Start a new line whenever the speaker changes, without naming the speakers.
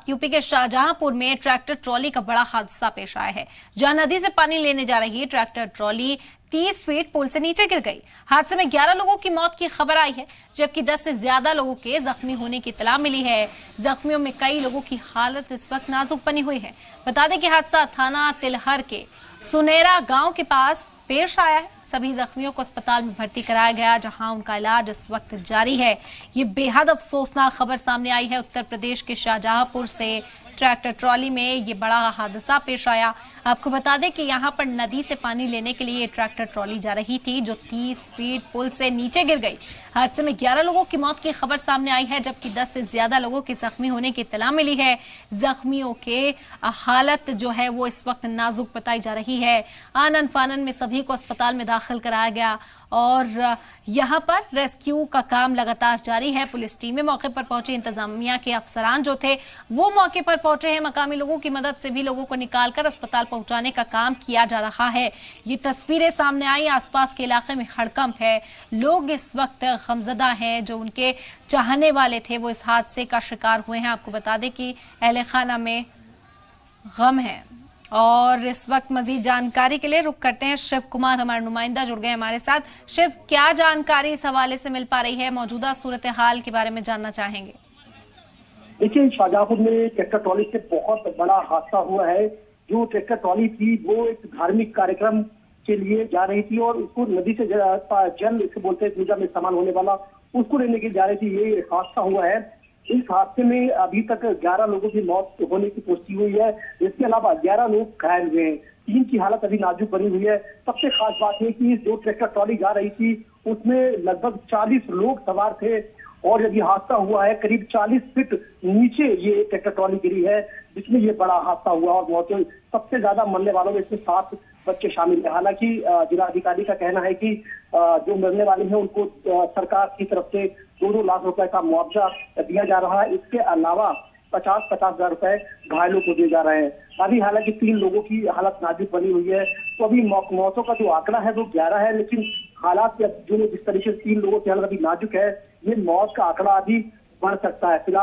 UP के शाहजहांपुर में tractor trolley का बड़ा हादसा पेश आया है, जहां नदी से पानी लेने जा रही ट्रैक्टर ट्रॉली 30 फीट पुल से नीचे गिर गई। हादसे में 11 लोगों की मौत की खबर आई है, जबकि 10 से ज्यादा लोगों के जख्मी होने की इत्तला मिली है। जख्मियों में कई लोगों की हालत इस वक्त नाजुक बनी हुई है। बता दें कि हादसा थाना तिलहर के सुनेरा गांव के पास पेश आया है। सभी जख्मियों को अस्पताल में भर्ती कराया गया, जहां उनका इलाज इस वक्त जारी है। ये बेहद अफसोसनाक खबर सामने आई है। उत्तर प्रदेश के शाहजहांपुर से ट्रैक्टर ट्रॉली में ये बड़ा हादसा पेश आया। आपको बता दें कि यहां पर नदी से पानी लेने के लिए ट्रैक्टर ट्रॉली जा रही थी, जो 30 फीट पुल से नीचे गिर गई। हादसे में 11 लोगों की मौत की खबर सामने आई है, जबकि 10 से ज्यादा लोगों के जख्मी होने की इत्तला मिली है। जख्मियों के हालत जो है वो इस वक्त नाजुक बताई जा रही है। आनन फानन में सभी को अस्पताल में दाखिल कराया गया और यहाँ पर रेस्क्यू का काम लगातार जारी है। पुलिस टीमें मौके पर पहुंची, इंतजामिया के अफसरान जो थे वो मौके पर पहुंचे हैं। मकामी लोगों की मदद से भी लोगों को निकालकर अस्पताल पहुंचाने का काम किया जा रहा है। ये तस्वीरें सामने आई, आसपास के इलाके में हड़कंप है। लोग इस वक्त गमजदा हैं, जो उनके चाहने वाले थे वो इस हादसे का शिकार हुए हैं। आपको बता दें कि अहले खाना में गम है। और इस वक्त मजीद जानकारी के लिए रुक करते हैं, शिव कुमार हमारे नुमाइंदा जुड़ गए हमारे साथ। शिव, क्या जानकारी इस हवाले से मिल पा रही है? मौजूदा सूरत हाल के बारे में जानना चाहेंगे।
देखिए, शाहजहांपुर में ट्रैक्टर ट्रॉली से बहुत बड़ा हादसा हुआ है। जो ट्रैक्टर ट्रॉली थी वो एक धार्मिक कार्यक्रम के लिए जा रही थी और उसको नदी से जल इसे बोलते हैं पूजा में इस्तेमाल होने वाला, उसको लेने के लिए जा रही थी। ये हादसा हुआ है। इस हादसे में अभी तक 11 लोगों की मौत होने की पुष्टि हुई है। इसके अलावा 11 लोग घायल हुए हैं। 3 की हालत अभी नाजुक बनी हुई है। सबसे खास बात है कि जो ट्रैक्टर ट्रॉली जा रही थी उसमें लगभग 40 लोग सवार थे और जब ये हादसा हुआ है करीब 40 फीट नीचे ये ट्रैक्टर ट्रॉली गिरी है, जिसमें ये बड़ा हादसा हुआ और मौत सबसे ज्यादा मरने वालों में इसमें 7 बच्चे शामिल है। हालांकि जिलाधिकारी का कहना है कि जो मरने वाले हैं उनको सरकार की तरफ से 2-2 लाख रुपए का मुआवजा दिया जा रहा है। इसके अलावा 50-50 हजार रुपए घायलों को दिए जा रहे हैं। अभी हालांकि 3 लोगों की हालत नाजुक बनी हुई है, तो अभी मौतों का जो आंकड़ा है वो 11 है, लेकिन हालात जो जिस तरीके से 3 लोगों की हालत अभी नाजुक है, ये मौत का आंकड़ा अभी बढ़ सकता है। फिलहाल